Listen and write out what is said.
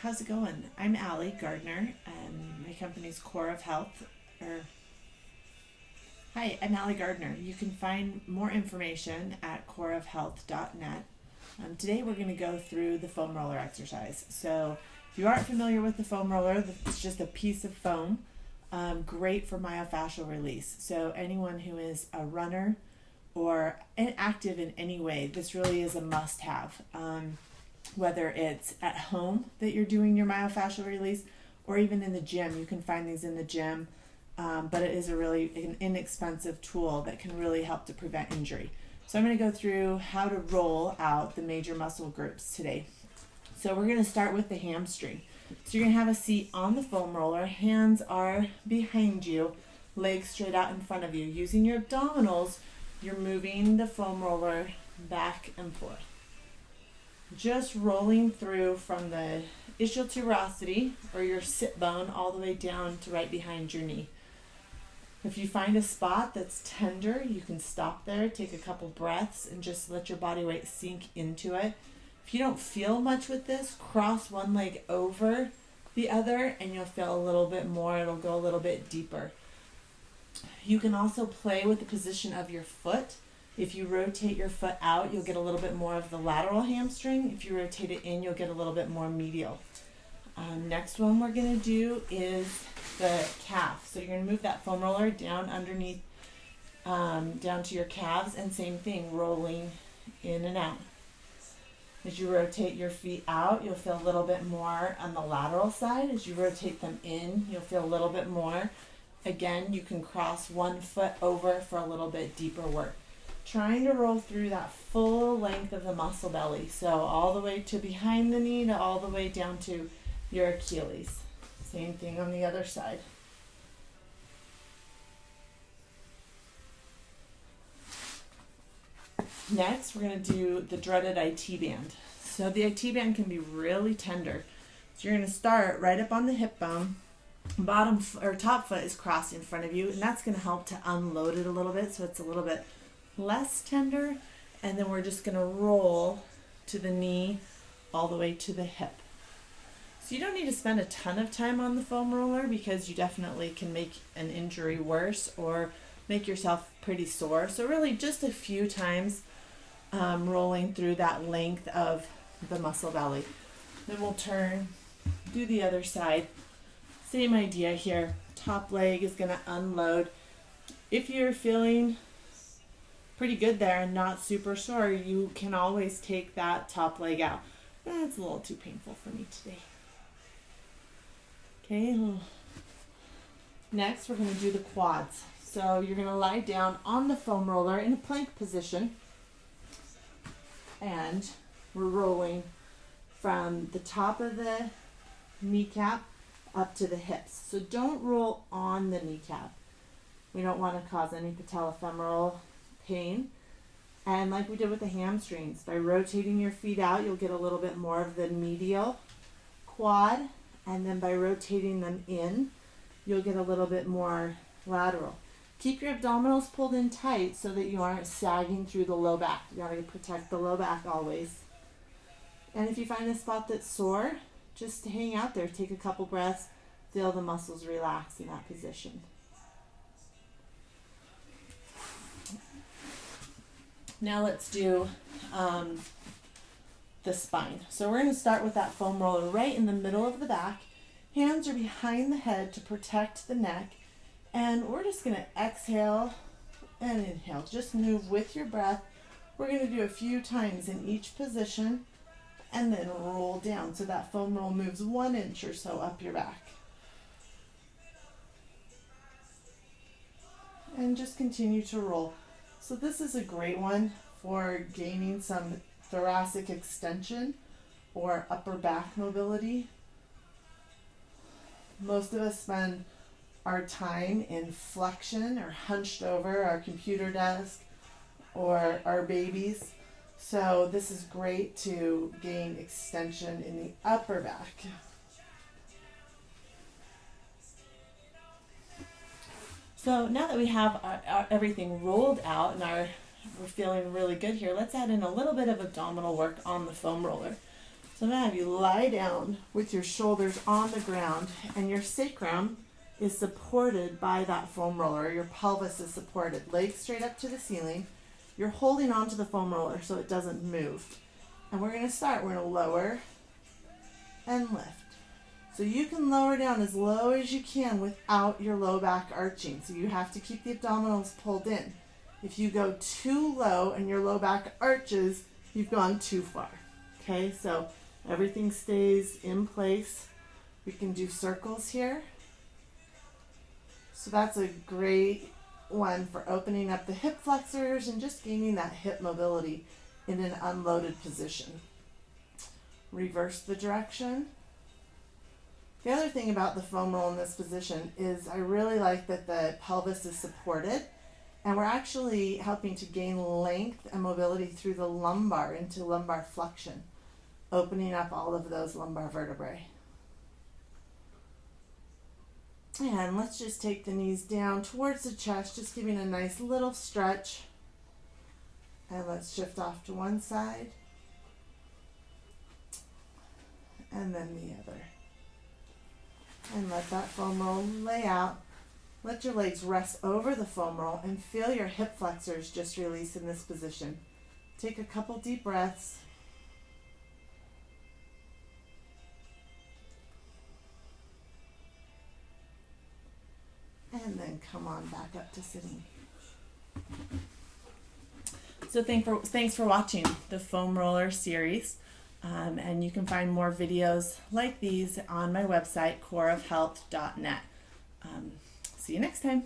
how's it going? I'm Alli Gardner, and my company's Core of Health. Or Hi, I'm Alli Gardner. You can find more information at coreofhealth.net. Today we're going to go through the foam roller exercise. So if you aren't familiar with the foam roller, it's just a piece of foam, great for myofascial release. So anyone who is a runner or active in any way, this really is a must-have. Whether it's at home that you're doing your myofascial release or even in the gym. You can find these in the gym, but it is an inexpensive tool that can really help to prevent injury. So I'm going to go through how to roll out the major muscle groups today. So we're going to start with the hamstring. So you're going to have a seat on the foam roller, hands are behind you, legs straight out in front of you. Using your abdominals, you're moving the foam roller back and forth. Just rolling through from the ischial tuberosity or your sit bone all the way down to right behind your knee. If you find a spot that's tender, you can stop there, take a couple breaths, and just let your body weight sink into it. If you don't feel much with this, cross one leg over the other and you'll feel a little bit more. It'll go a little bit deeper. You can also play with the position of your foot. If you rotate your foot out, you'll get a little bit more of the lateral hamstring. If you rotate it in, you'll get a little bit more medial. Next one we're going to do is the calf. So you're going to move that foam roller down underneath, down to your calves, and same thing, rolling in and out. As you rotate your feet out, you'll feel a little bit more on the lateral side. As you rotate them in, you'll feel a little bit more. Again, you can cross one foot over for a little bit deeper work. Trying to roll through that full length of the muscle belly. So all the way to behind the knee to all the way down to your Achilles. Same thing on the other side. Next, we're going to do the dreaded IT band. So the IT band can be really tender. So you're going to start right up on the hip bone. Bottom or top foot is crossed in front of you, and that's going to help to unload it a little bit so it's a little bit less tender, and then we're just going to roll to the knee all the way to the hip. So you don't need to spend a ton of time on the foam roller because you definitely can make an injury worse or make yourself pretty sore. So really just a few times rolling through that length of the muscle belly. Then we'll turn, do the other side. Same idea here. Top leg is going to unload. If you're feeling pretty good there and not super sore, you can always take that top leg out. That's a little too painful for me today. Okay, next we're going to do the quads. So you're going to lie down on the foam roller in a plank position, and we're rolling from the top of the kneecap up to the hips. So don't roll on the kneecap. We don't want to cause any patellofemoral pain. And like we did with the hamstrings, by rotating your feet out, you'll get a little bit more of the medial quad, and then by rotating them in, you'll get a little bit more lateral. Keep your abdominals pulled in tight so that you aren't sagging through the low back. You gotta protect the low back always. And if you find a spot that's sore, just hang out there, take a couple breaths, feel the muscles relax in that position. Now let's do the spine. So we're going to start with that foam roller right in the middle of the back. Hands are behind the head to protect the neck. And we're just going to exhale and inhale. Just move with your breath. We're going to do a few times in each position and then roll down. So that foam roll moves 1 inch or so up your back. And just continue to roll. So this is a great one for gaining some thoracic extension or upper back mobility. Most of us spend our time in flexion or hunched over our computer desk or our babies. So this is great to gain extension in the upper back. So now that we have everything rolled out and we're feeling really good here, let's add in a little bit of abdominal work on the foam roller. So I'm going to have you lie down with your shoulders on the ground, and your sacrum is supported by that foam roller. Your pelvis is supported, legs straight up to the ceiling. You're holding onto the foam roller so it doesn't move. And we're going to start. We're going to lower and lift. So you can lower down as low as you can without your low back arching. So you have to keep the abdominals pulled in. If you go too low and your low back arches, you've gone too far. Okay, so everything stays in place. We can do circles here. So that's a great one for opening up the hip flexors and just gaining that hip mobility in an unloaded position. Reverse the direction. The other thing about the foam roll in this position is I really like that the pelvis is supported, and we're actually helping to gain length and mobility through the lumbar into lumbar flexion, opening up all of those lumbar vertebrae. And let's just take the knees down towards the chest, just giving a nice little stretch. And let's shift off to one side and then the other. And let that foam roll lay out. Let your legs rest over the foam roll and feel your hip flexors just release in this position. Take a couple deep breaths. And then come on back up to sitting. So thanks for watching the foam roller series. And you can find more videos like these on my website, coreofhealth.net. See you next time.